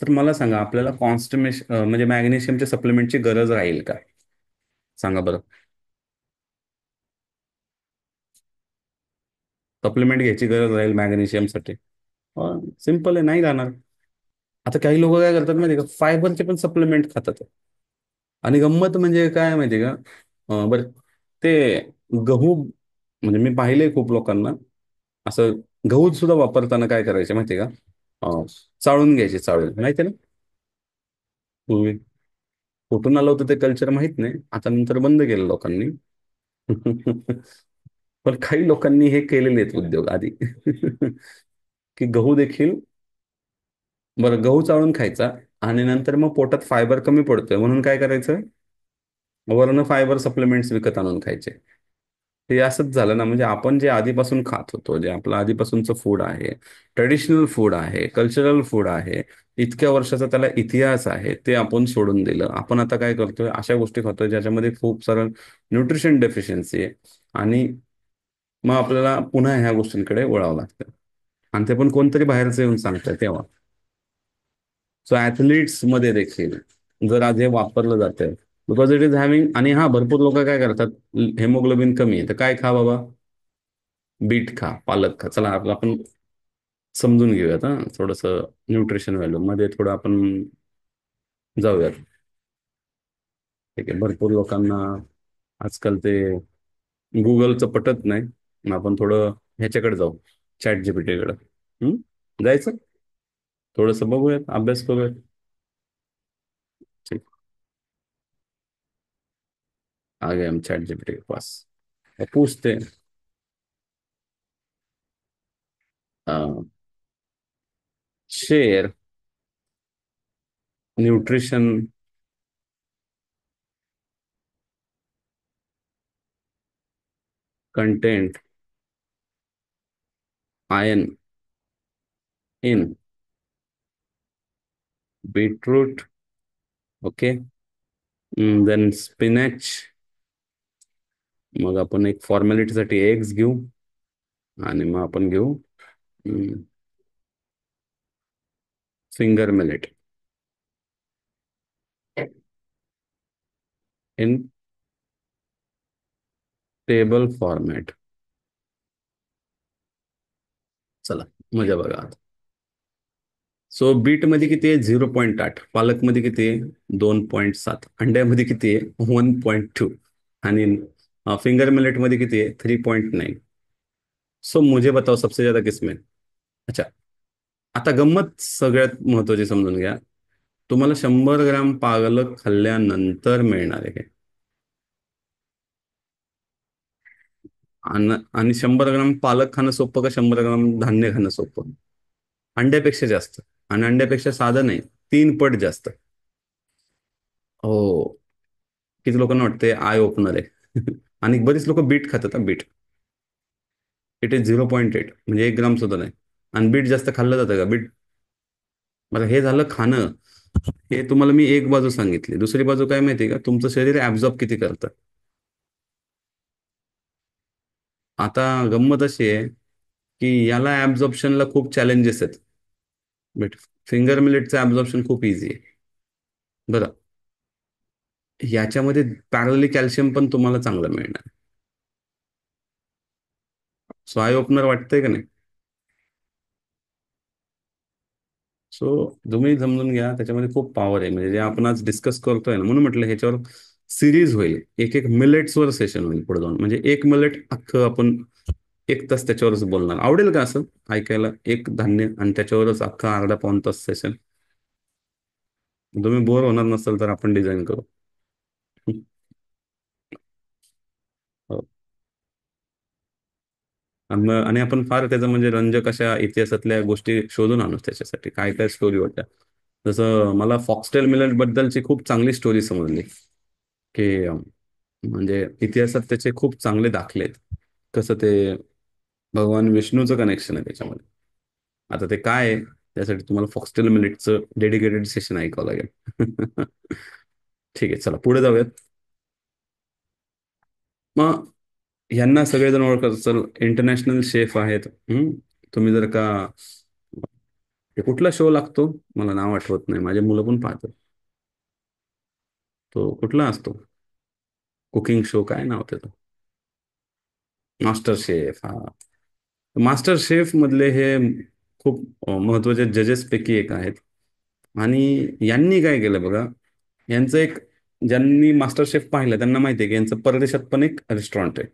Speaker 1: तर मला सांगा आपल्याला कॉन्स्टिपेशन म्हणजे मॅग्नेशियमच्या सप्लिमेंटची गरज राहील का? सांगा बरं. सप्लिमेंट घ्यायची गरज राहील मॅग्नेशियमसाठी. सिम्पल आहे, नाही राहणार. आता काही लोक काय करतात माहिती का, फायबरचे पण सप्लिमेंट खातात. आणि गंमत म्हणजे काय माहिती का, बरं, ते गहू, म्हणजे मी पाहिलंय खूप लोकांना असं, गहू सुद्धा वापरताना काय करायचे माहिती का, चाळून घ्यायचे, चाळून, माहिती आहे ना. पूर्वी कुठून आलं होतं ते कल्चर माहित नाही, आता नंतर बंद केलं लोकांनी. पण काही लोकांनी हे केलेले आहेत उद्योग आधी. की गहू देखील, बरं, गहू चाळून खायचा, आणि नंतर मग पोटात फायबर कमी पडतोय म्हणून काय करायचं, वरनं फायबर सप्लिमेंट्स विकत आणून खायचे. हे असंच झालं ना, म्हणजे आपण जे आधीपासून खात होतो, जे आपलं आधीपासूनचं फूड आहे, ट्रेडिशनल फूड आहे, कल्चरल फूड आहे, इतक्या वर्षाचा त्याला इतिहास आहे, ते आपण सोडून दिलं. आपण आता काय करतोय, अशा गोष्टी खातोय ज्याच्यामध्ये खूप सारं न्यूट्रिशन डेफिशियन्सी आहे. आणि मग आपल्याला पुन्हा ह्या गोष्टींकडे वळावं लागतं. आणि ते पण कोणतरी बाहेरचं येऊन सांगतंय तेव्हा. सो ऍथलीट्स मध्ये देखील जर आज हे वापरलं जातंय, बिकॉज इट इज हॅव्हिंग. आणि हा, भरपूर लोक काय करतात, हेमोग्लोबिन कमी आहे तर काय खा बाबा, बीट खा, पालक खा. चला आपण समजून घेऊयात, हा, थोडंसं न्यूट्रिशन व्हॅल्यू मध्ये थोडं आपण जाऊयात. ठीक आहे, भरपूर लोकांना आजकाल ते गुगलचं पटत नाही, मग आपण थोडं ह्याच्याकडे जाऊ, चॅट जीपीटीकडे. जायचं, थोडंसं बघूयात, अभ्यास करूयात. ठीक, आ गए हम चैट जीपीटी के पास, और पूछते हैं, share nutrition content iron in beetroot. Okay, then spinach. मग आपण एक फॉर्मॅलिटीसाठी एग्स घेऊ, आणि मग आपण घेऊ finger millet in table format. चला, मजा बघा आता. सो बीट मध्ये किती आहे, 0.8. पालकमध्ये किती आहे, 2.7. अंड्यामध्ये किती आहे, 1.2. आणि फिंगर मिलेट मध्ये किती आहे, 3.9. सो मुझे बताओ सबसे ज्यादा किसमें. अच्छा, आता गंमत सगळ्यात महत्वाची समजून घ्या. तुम्हाला 100 ग्राम पालक खाल्ल्यानंतर मिळणार आहे. आणि 100 ग्राम पालक खाणं सोपं का 100 ग्राम धान्य खाणं सोपं? अंड्यापेक्षा जास्त. आणि अंड्यापेक्षा साधं नाही, 3 पट जास्त. हो, किती लोकांना वाटते आय ओपनर आहे. आणि बरीच लोक बीट खातात, बीट. इट इज 0.8, म्हणजे 1 ग्राम सुद्धा नाही. आणि बीट जास्त खाल्लं जातं का, बीट? मला हे झालं खाणं. हे तुम्हाला मी एक बाजू सांगितली, दुसरी बाजू काय माहिती का, तुमचं शरीर ऍब्झॉर्ब किती करतं. आता गंमत अशी आहे की याला ऍब्झॉर्प्शनला खूप चॅलेंजेस आहेत. बट फिंगर मिलेटचं ऍब्झॉर्प्शन खूप इझी आहे. बरं, याच्यामध्ये पॅरलली कॅल्शियम पण तुम्हाला चांगलं मिळणार. सो आय ओपनर वाटतंय का नाही? सो तुम्ही समजून घ्या, त्याच्यामध्ये खूप पॉवर आहे. म्हणजे जे आपण आज डिस्कस करतोय ना, म्हणून म्हटलं ह्याच्यावर सिरीज होईल, एक एक मिलेट्सवर सेशन होईल पुढे जाऊन. म्हणजे एक मिलेट अख्खं आपण 1 तास त्याच्यावरच बोलणार. आवडेल का असं ऐकायला, एक धान्य आणि त्याच्यावरच अख्खा अर्धा पाऊण तास सेशन? तुम्ही बोर होणार नसेल तर आपण डिझाईन करू. हो. आणि आपण फार त्याचं म्हणजे रंजक अशा इतिहासातल्या गोष्टी शोधून आणू त्याच्यासाठी, काय काय स्टोरी होत्या. जसं मला फॉक्सटेल मिलेट बद्दलची खूप चांगली स्टोरी समजली, की म्हणजे इतिहासात त्याचे खूप चांगले दाखले आहेत. कसं ते भगवान विष्णूचं कनेक्शन आहे त्याच्यामध्ये. आता ते काय आहे, त्यासाठी तुम्हाला फॉक्सटेल मिलेटचं डेडिकेटेड सेशन ऐकावं लागेल. ठीक आहे, चला पुढे जाऊयात. मग यांना सगळेजण ओळखत असेल, इंटरनॅशनल शेफ आहेत. तुम्ही जर का, ते कुठला शो लागतो, मला नाव आठवत नाही, माझे मुलं पण पाहतात. तो कुठला असतो, कुकिंग शो, काय नाव त्याचं, मास्टर शेफ, हा. मास्टर शेफ मधले हे खूप महत्वाचे जजेस पैकी एक आहेत. आणि यांनी काय केलं बघा, यांचं एक, ज्यांनी मास्टर शेफ पाहिलं त्यांना माहिती आहे की यांचं परदेशात पण एक रेस्टॉरंट आहे.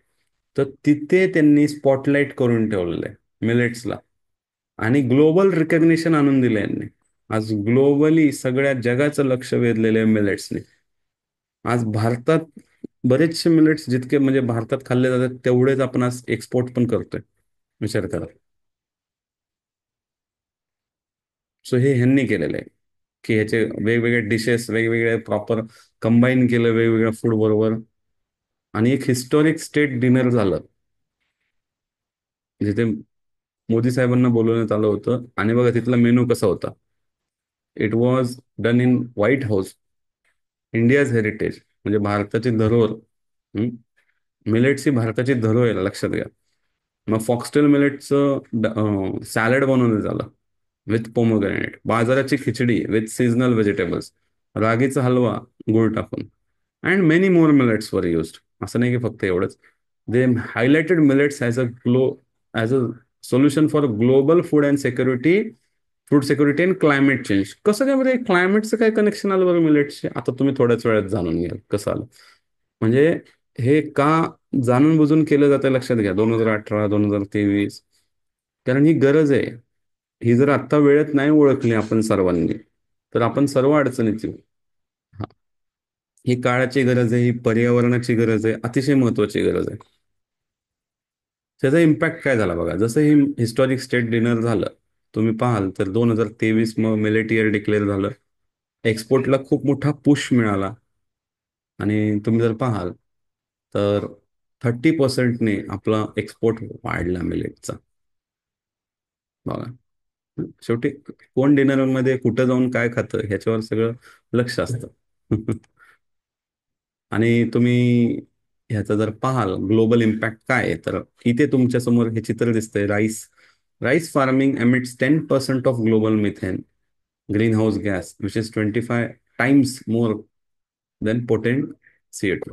Speaker 1: तर तिथे त्यांनी स्पॉटलाइट करून ठेवलेलं आहे मिलेट्सला, आणि ग्लोबल रिकग्निशन आणून दिलं यांनी. आज ग्लोबली सगळ्या जगाचं लक्ष वेधलेलं आहे मिलेट्सने. आज भारतात बरेचसे मिलेट्स जितके म्हणजे भारतात खाल्ले जातात तेवढेच आपण आज एक्सपोर्ट पण करतोय. विचार करा. सो हे ह्यांनी केलेलं आहे की ह्याचे वेगवेगळे डिशेस वेगवेगळे प्रॉपर कंबाईन केलं वेगवेगळ्या फूड बरोबर, आणि एक हिस्टॉरिक स्टेट डिनर झालं जिथे मोदी साहेबांना बोलवण्यात आलं होतं. आणि बघा तिथला मेनू कसा होता. It was done in white house, India's heritage, म्हणजे भारताची धरोहर. मिलेट्स ही भारताची धरोहर आहे, लक्षात घ्या. मग फॉक्सटेल मिलेटचं सॅलड बनवलं झालं विथ पोमोग्रॅनेट, बाजाराची खिचडी विथ सीझनल व्हेजिटेबल्स, रागीचा हलवा गुळ टाकून, and many more millets were used. असं नाही की फक्त एवढंच. They highlighted millets as a solution for global food and security, food security and climate change. कसं काय बरं क्लायमेटचं काय कनेक्शन आलं बरं मिलेट्सचे, आता तुम्ही थोड्याच वेळात जाणून घ्याल कसं आलं. म्हणजे हे का जाणून बुजून केलं जातं लक्षात घ्या, 2018 2023. कारण ही गरज आहे. ही जर आत्ता वेळेत नाही ओळखली आपण सर्वांनी, तर आपण सर्व अडचणीत येऊ. हा. ही काळाची गरज आहे, ही पर्यावरणाची गरज आहे, अतिशय महत्वाची गरज आहे. त्याचा इम्पॅक्ट काय झाला बघा, जसं ही हिस्टॉरिक स्टेट डिनर झालं, तुम्ही पाहाल तर 2023 मग मिलेट इयर डिक्लेअर झालं. एक्सपोर्टला खूप मोठा पुश मिळाला. आणि तुम्ही जर पाहाल तर 30%ने आपला एक्सपोर्ट वाढला मिलेटचा. बघा, शेवटी कोण डिनरमध्ये कुठं जाऊन काय खातं ह्याच्यावर सगळं लक्ष असतं. आणि तुम्ही ह्याचा जर पाहाल ग्लोबल इम्पॅक्ट काय आहे, तर इथे तुमच्या समोर हे चित्र दिसतंय. Rice rice farming emits 10% of global methane green house gas which is 25 times more than potent CO2.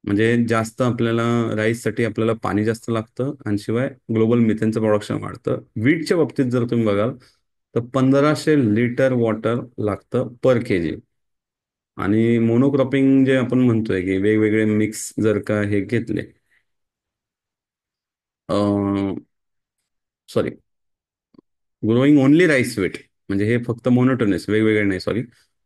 Speaker 1: म्हणजे जास्त आपल्याला राईससाठी आपल्याला पाणी जास्त लागतं, आणि शिवाय ग्लोबल मिथेनचं प्रोडक्शन वाढतं. वीटच्या बाबतीत जर तुम्ही बघाल तर 1500 लिटर वॉटर लागतं पर केजी. आणि मोनोक्रॉपिंग जे आपण म्हणतोय की वेगवेगळे मिक्स जर का हे घेतले, सॉरी, ग्रोईंग ओनली राईस वीट, म्हणजे हे फक्त मोनोटोनिस वेगवेगळे नाही, सॉरी,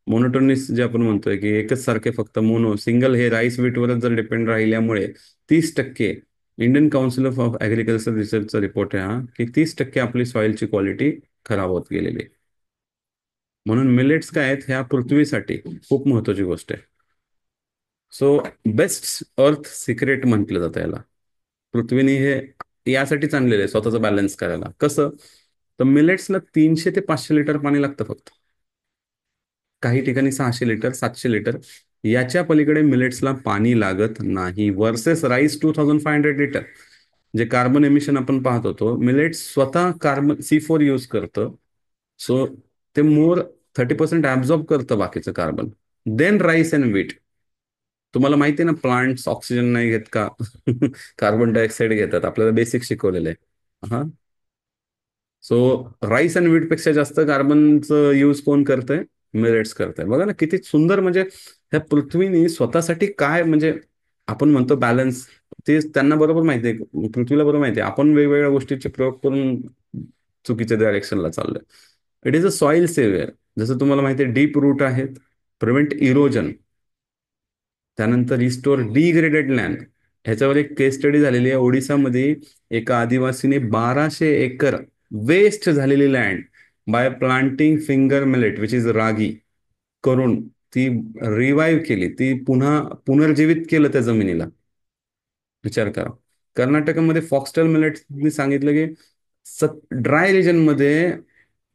Speaker 1: मोनोटोनिस जे आपण म्हणतोय की एकच सारखे फक्त मोनो सिंगल हे राईस वीटवरच जर डिपेंड राहिल्यामुळे 30%, इंडियन काउन्सिल ऑफ ऍग्रिकल्चर रिसर्चचा रिपोर्ट आहे हा, की 30% आपली सॉइलची क्वालिटी खराब होत गेलेली आहे. म्हणून मिलेट्स काय आहेत ह्या पृथ्वीसाठी खूप महत्वाची गोष्ट आहे. सो बेस्ट अर्थ सिक्रेट म्हटलं जातं याला. पृथ्वीने हे यासाठीच आणलेलं आहे, स्वतःचं बॅलन्स करायला. कसं, तर मिलेट्सला 300 ते 500 लिटर पाणी लागतं फक्त. काही ठिकाणी 600 लिटर 700 लिटर. याच्या पलीकडे मिलेट्सला पाणी लागत नाही. Versus rice 2500 litre. जे कार्बन एमिशन आपण पाहत होतो, मिलेट्स स्वतः कार्बन C4 यूज करतं. सो ते मोर 30% ऍब्झॉर्ब करतं बाकीचं carbon, then rice and wheat. तुम्हाला माहिती आहे ना, प्लांट्स ऑक्सिजन नाही घेत का? कार्बन डायऑक्साईड घेतात, आपल्याला बेसिक शिकवलेलं आहे. हा. सो राईस अँड व्हीट पेक्षा जास्त कार्बनचं यूज कोण करतंय? मिलेट्स करतंय. बघा ना किती सुंदर. म्हणजे ह्या पृथ्वीने स्वतःसाठी काय, म्हणजे आपण म्हणतो बॅलन्स, ते त्यांना बरोबर माहिती आहे, पृथ्वीला बरोबर माहिती आहे आपण वेगवेगळ्या गोष्टीचे प्रयोग करून चुकीच्या डायरेक्शनला चाललोय. It is a soil saviour. जसं तुम्हाला माहिती आहे डीप रूट आहेत, प्रिव्हेंट इरोजन, त्यानंतर रिस्टोर डिग्रेडेड लँड. ह्याच्यावर एक केस स्टडी झालेली आहे ओडिसामध्ये. एका आदिवासीने 1200 एकर वेस्ट झालेली land by planting finger millet which is ragi करून ती रिवाईव्ह केली, ती पुन्हा पुनर्जीवित केलं त्या जमिनीला. विचार करा. कर्नाटकमध्ये फॉक्सटेल मिलेटनी सांगितलं की ड्राय रिजन मध्ये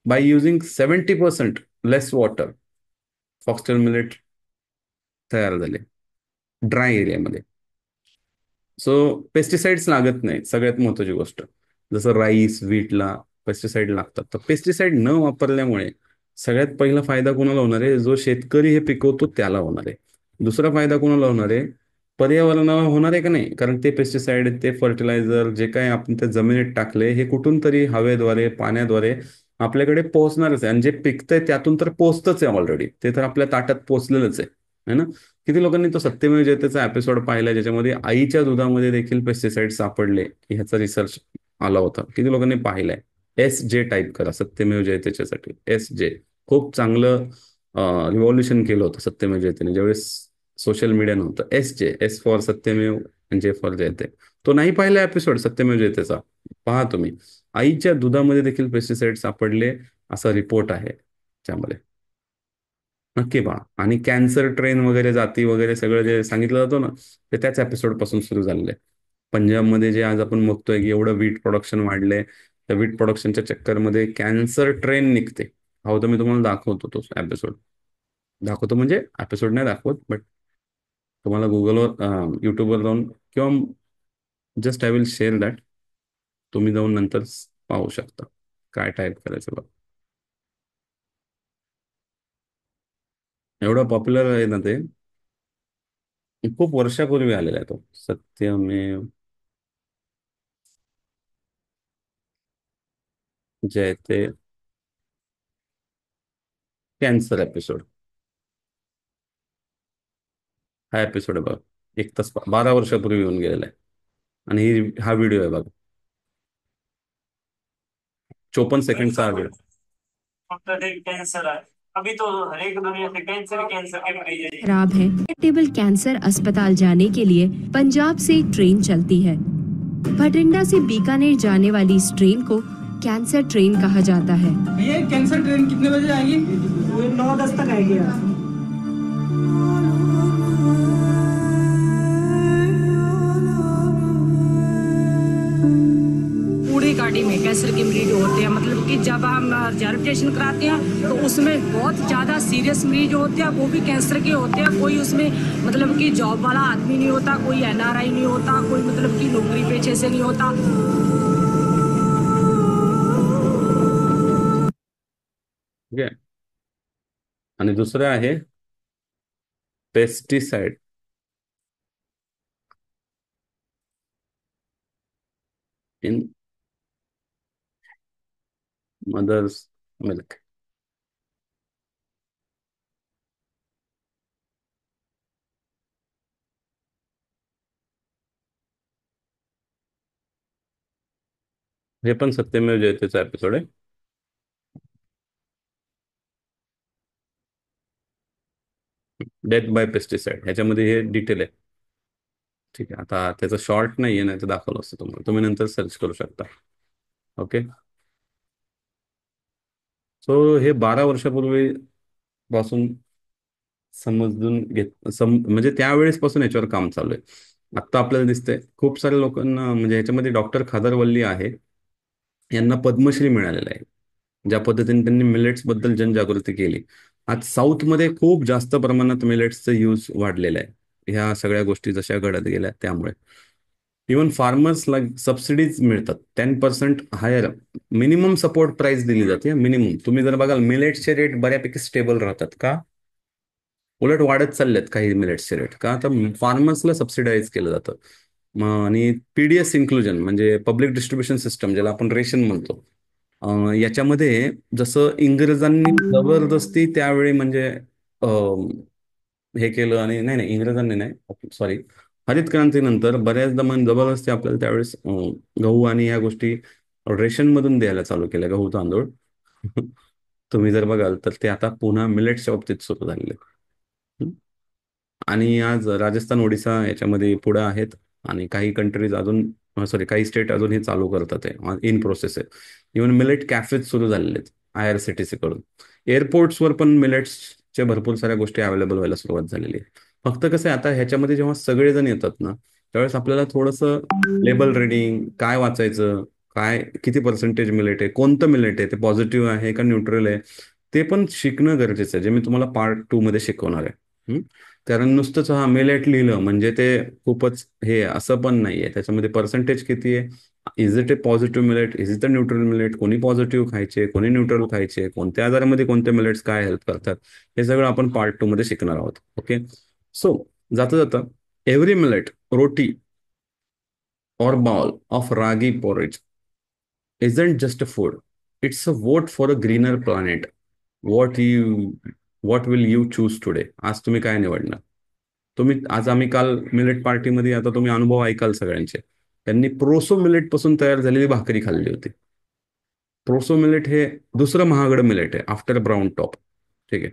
Speaker 1: by using 70% less water foxtail millet तयार झाले ड्राय एरियामध्ये. सो पेस्टिसाइड्स लागत नाही, सगळ्यात महत्वाची गोष्ट. जसं राईस व्हीटला पेस्टिसाइड लागतात, तर पेस्टिसाइड न वापरल्यामुळे सगळ्यात पहिला फायदा कोणाला होणार आहे? जो शेतकरी हे पिकवतो त्याला होणार आहे. दुसरा फायदा कोणाला होणार आहे? पर्यावरणावर होणार आहे का नाही? कारण ते पेस्टिसाइड, ते फर्टिलायझर जे काही आपण त्या जमिनीत टाकले, हे कुठून तरी हवेद्वारे, पाण्याद्वारे आपल्याकडे पोहोचणारच आहे. आणि जे पिकतंय त्यातून तर पोहोचतच आहे ऑलरेडी, ते तर आपल्या ताटात पोहोचलेलंच आहे. है ना? किती लोकांनी तो सत्यमेव जयतेचा एपिसोड पाहिला, ज्याच्यामध्ये आईच्या दुधामध्ये देखील पेस्टिसाइड सापडले ह्याचा रिसर्च आला होता? किती लोकांनी पाहिलाय? SJ टाईप करा सत्यमेव जयतेच्यासाठी. SJ खूप चांगलं रिव्हॉल्युशन केलं होतं सत्यमेव जयतेने, ज्यावेळेस सोशल मीडिया नव्हतं. SJ, एस फॉर सत्यमेव आणि जे फॉर जयते. तो नाही पाहिला एपिसोड सत्यमेव जयतेचा? पहा तुम्ही. आईच्या दुधामध्ये देखील पेस्टिसाइड सापडले, असा रिपोर्ट आहे त्यामध्ये. नक्की पहा. आणि कॅन्सर ट्रेन वगैरे जाती वगैरे सगळं जे सांगितलं जातं ना, ते त्याच एपिसोड पासून सुरू झालेलं आहे. पंजाबमध्ये जे आज आपण बघतोय की एवढं वीट प्रोडक्शन वाढलंय, त्या वीट प्रोडक्शनच्या चक्करमध्ये कॅन्सर ट्रेन निघते. हो, तर मी तुम्हाला दाखवतो तो एपिसोड. दाखवतो म्हणजे एपिसोड नाही दाखवत, बट तुम्हाला गुगलवर, युट्यूबवर जाऊन, किंवा just I will share that, तुम्ही जाऊन नंतर पाहू शकता काय टाईप करायचं बघ. एवढं पॉप्युलर आहे ना ते. खूप वर्षापूर्वी आलेला आहे तो सत्यमेव जयते कॅन्सर एपिसोड. हा एपिसोड आहे बघा. 1 तास 12 वर्षापूर्वी येऊन गेलेला आहे. आणि हा व्हिडिओ आहे बघा. 54 सेकंडचा हा व्हिडिओ.
Speaker 2: कैंसर है। अभी तो हर एक दुनिया से कैंसर के मरीज हैं। खराब है। टेबल कैंसर अस्पताल जाने के लिए पंजाब से एक ट्रेन चलती है। भटिंडा से बीकानेर जाने वाली इस ट्रेन को कैंसर ट्रेन कहा जाता है। ये कैंसर ट्रेन कितने बजे आएगी? 9-10 तक आएगी। पूरी गाड़ी में कैंसर के मरीज होते हैं, मतलब कि जब हम रिजर्वेशन कराते हैं तो उसमें बहुत ज़्यादा सीरियस मरीज होते हैं, वो भी कैंसर के होते हैं। कोई उसमें मतलब कि जॉब वाला आदमी नहीं होता, कोई NRI नहीं होता, कोई मतलब कि नौकरी पेशे से नहीं होता।
Speaker 1: ठीक आहे. आणि दुसरं आहे पेस्टिसाइड इन मदर्स मिल्क. हे पण सत्यमेव जयतेचा एपिसोड आहे. डेथ बाय पेस्टिसाइड ह्याच्यामध्ये हे डिटेल आहे. ठीक आहे. आता त्याचं शॉर्ट नाही आहे, नाही तर दाखवलं असतं तुम्हाला, तुम्ही नंतर सर्च करू शकता. ओके. सो हे 12 वर्षापूर्वी पासून समजून म्हणजे त्यावेळेस पासून याच्यावर काम चालू आहे. आता आपल्याला दिसतंय खूप साऱ्या लोकांना, म्हणजे ह्याच्यामध्ये डॉक्टर खादरवल्ली आहे, यांना पद्मश्री मिळालेला आहे. ज्या पद्धतीने त्यांनी मिलेट्स बद्दल जनजागृती केली. आज साऊथमध्ये खूप जास्त प्रमाणात मिलेट्सचा यूज वाढलेला आहे, ह्या सगळ्या गोष्टी जशा घडत गेल्या त्यामुळे. इव्हन फार्मर्सला सबसिडीज मिळतात, 10% हायर मिनिमम सपोर्ट प्राइस दिली जाते. मिनिमम तुम्ही जर बघाल मिलेट्सचे रेट बऱ्यापैकी स्टेबल राहतात का? उलट वाढत चाललेत काही मिलेट्सचे रेट का? तर फार्मर्सला सबसिडाईज केलं जातं. आणि PDS इन्क्लुजन म्हणजे पब्लिक डिस्ट्रीब्युशन सिस्टम, ज्याला आपण रेशन म्हणतो, याच्यामध्ये जसं इंग्रजांनी जबरदस्ती त्यावेळी म्हणजे हे केलं, आणि नाही नाही इंग्रजांनी नाही, सॉरी, हरित क्रांतीनंतर बऱ्याचदा मन जबरदस्ती आपल्याला त्यावेळेस गहू आणि ह्या गोष्टी रेशनमधून द्यायला चालू केल्या, गहू तांदूळ. तुम्ही जर बघाल तर ते आता पुन्हा मिलेट्सच्या बाबतीत सुरू झालेले. आणि आज राजस्थान, ओडिसा याच्यामध्ये पुढे आहेत. आणि काही कंट्रीज अजून, सॉरी, काही स्टेट अजून हे चालू करतात आहे, इन प्रोसेस आहे. इव्हन मिलेट कॅफेज सुरू झालेले आहेत IRCTC कडून. एअरपोर्ट्सवर पण मिलेट्सच्या भरपूर साऱ्या गोष्टी अवेलेबल व्हायला सुरुवात झालेली आहे. फक्त कसं आहे, आता ह्याच्यामध्ये जेव्हा सगळेजण येतात ना, त्यावेळेस आपल्याला थोडंसं लेबल रिडिंग, काय वाचायचं, काय किती पर्सेंटेज मिलेट आहे, कोणतं मिलेट आहे, ते पॉझिटिव्ह आहे का न्यूट्रल आहे, ते पण शिकणं गरजेचं आहे, जे मी तुम्हाला पार्ट 2 मध्ये शिकवणार आहे. कारण नुसतंच हा मिलेट लिहिलं म्हणजे ते खूपच हे असं पण नाहीये. त्याच्यामध्ये पर्सेंटेज किती आहे, is it A positive millet, is it a neutral millet, कोणी पॉझिटिव्ह खायचे, कोणी न्यूट्रल खायचे, कोणत्या आजारामध्ये कोणते मिलेट्स काय हेल्प करतात, हे सगळं आपण पार्ट 2 मध्ये शिकणार आहोत. ओके. सो जाता जाता every millet, roti or bowl of ragi porridge isn't just a food. It's a vote for a greener planet. What you what will you choose today? आज तुम्ही काय निवडणार? तुम्ही आज आम्ही काल मिलेट पार्टीमध्ये आता तुम्ही अनुभव ऐकाल सगळ्यांचे. त्यांनी प्रोसो मिलेट पासून तयार झालेली भाकरी खाल्ली होती. प्रोसो मिलेट हे दुसरं महागडं मिलेट आहे आफ्टर ब्राऊन टॉप. ठीक आहे.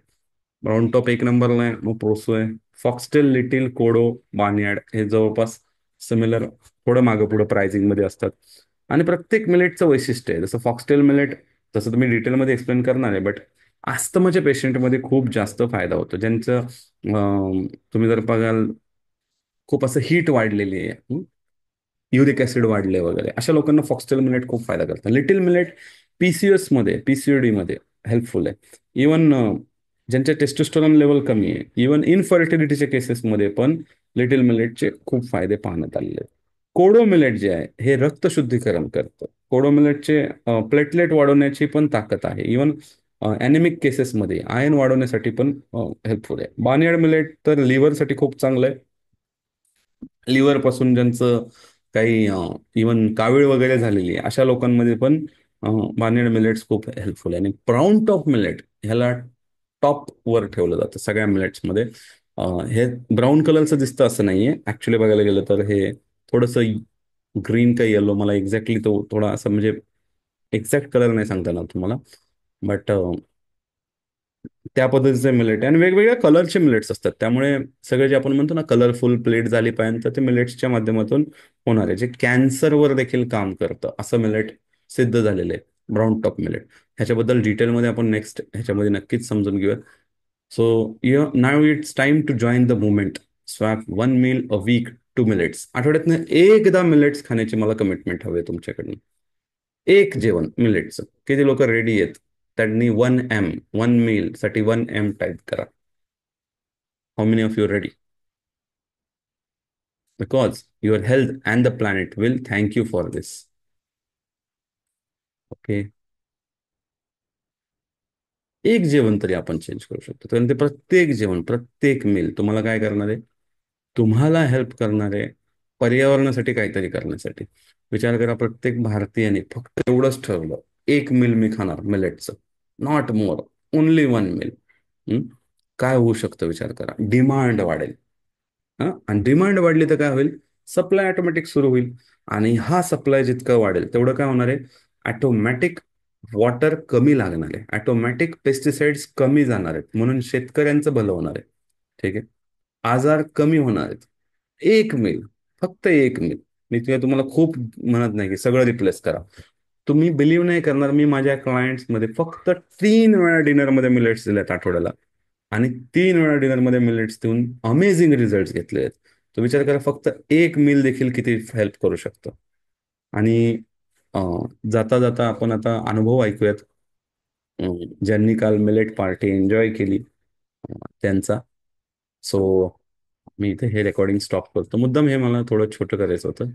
Speaker 1: ब्राऊन टॉप एक नंबरला आहे, मग प्रोसो आहे. फॉक्सटेल, लिटिल, कोडो, बार्नयार्ड हे जवळपास सिमिलर, थोडं मागं पुढं प्राइसिंग मध्ये असतात. आणि प्रत्येक मिलेटचं वैशिष्ट्य आहे. जसं फॉक्सटेल मिलेट, तसं तुम्ही डिटेलमध्ये एक्सप्लेन करणार आहे, बट अस्थमाच्या पेशंटमध्ये खूप जास्त फायदा होतो. ज्यांचं तुम्ही जर बघाल खूप असं हीट वाढलेली आहे, युरिक ऍसिड वाढले वगैरे, अशा लोकांना फॉक्सटेल मिलेट खूप फायदा करतात. लिटिल मिलेट पीसीएस मध्ये, पीसीओडी मध्ये हेल्पफुल आहे. इवन ज्यांच्या टेस्टोस्टेरॉन लेवल कमी आहे, इवन इनफर्टिलिटीच्या केसेसमध्ये पण लिटिल मिलेटचे खूप फायदे पाहण्यात आलेले आहेत. कोडो मिलेट जे आहे हे रक्त शुद्धीकरण करतं. कोडो मिलेटचे प्लेटलेट वाढवण्याची पण ताकद आहे. इवन अॅनेमिक केसेसमध्ये आयर्न वाढवण्यासाठी पण हेल्पफुल आहे. बार्नयार्ड मिलेट तर लिव्हरसाठी खूप चांगलं आहे. लिव्हर पासून ज्यांचं काही इवन कावीळ वगैरे झालेली आहे अशा लोकांमध्ये पण बार्नयार्ड मिलेट्स खूप हेल्पफुल आहे. आणि ब्राऊन टॉप मिलेट ह्याला टॉप वर ठेवलं जातं सगळ्या मिलेट्समध्ये. हे ब्राऊन कलरचं दिसतं असं नाहीये, ऍक्च्युली बघायला गेलं तर हे थोडंसं ग्रीन का येलो, मला एक्झॅक्टली तो थोडा असं म्हणजे एक्झॅक्ट कलर नाही सांगता येणार तुम्हाला, बट त्या पद्धतीचे मिलेट आहे. आणि वेगवेगळ्या कलरचे मिलेट्स असतात, त्यामुळे सगळे जे आपण म्हणतो ना कलरफुल प्लेट झाली पाहिजे, तर ते मिलेट्सच्या माध्यमातून होणार आहे. जे कॅन्सरवर देखील काम करतं असं मिलेट सिद्ध झालेलं आहे, ब्राऊन टॉप मिलेट. ह्याच्याबद्दल डिटेलमध्ये आपण नेक्स्ट ह्याच्यामध्ये नक्कीच समजून घेऊयात. So now it's time to join the movement. Swap one meal a week to millets. आठवड्यातनं एकदा मिलेट्स खाण्याची मला कमिटमेंट हवी आहे तुमच्याकडनं. एक जेवण मिलेटचं. किती लोक रेडी आहेत? त्यांनी 1 M, 1 मील साठी 1 M टाईप करा. How many of you ready? Because your health and the planet will thank you for this. Okay. एक जेवण तरी आपण चेंज करू शकतो. कारण ते प्रत्येक जेवण, प्रत्येक मील तुम्हाला काय करणार आहे? तुम्हाला हेल्प करणार आहे पर्यावरणासाठी काहीतरी करण्यासाठी. विचार करा, प्रत्येक भारतीयाने फक्त एवढंच ठरवलं, एक मील मी खाणार मिलेटचं, नॉट मोर, ओनली 1 मील. काय होऊ शकतं विचार करा. डिमांड वाढेल. हा, आणि डिमांड वाढली तर काय होईल? सप्लाय ऑटोमॅटिक सुरू होईल. आणि हा सप्लाय जितका वाढेल तेवढं काय होणार आहे? ऑटोमॅटिक वॉटर कमी लागणार आहे, ऑटोमॅटिक पेस्टिसाइड्स कमी जाणार आहेत, म्हणून शेतकऱ्यांचं भलं होणार आहे. ठीक आहे. आजार कमी होणार आहेत. एक मील, फक्त एक मील. मी तुम्हाला खूप म्हणत नाही की सगळं रिप्लेस करा. तुम्ही बिलीव्ह नाही करणार, मी माझ्या क्लायंट्समध्ये फक्त 3 वेळा डिनरमध्ये मिलेट्स दिलेत आठवड्याला, आणि 3 वेळा डिनरमध्ये मिलेट्स देऊन अमेझिंग रिझल्ट घेतले आहेत. तो विचार करा, फक्त एक मील देखील किती हेल्प करू शकतो. आणि जाता जाता आपण आता अनुभव ऐकूयात ज्यांनी काल मिलेट पार्टी एन्जॉय केली त्यांचा. सो मी इथे हे रेकॉर्डिंग स्टॉप करतो. मुद्दाम हे मला थोडं छोटं करायचं होतं.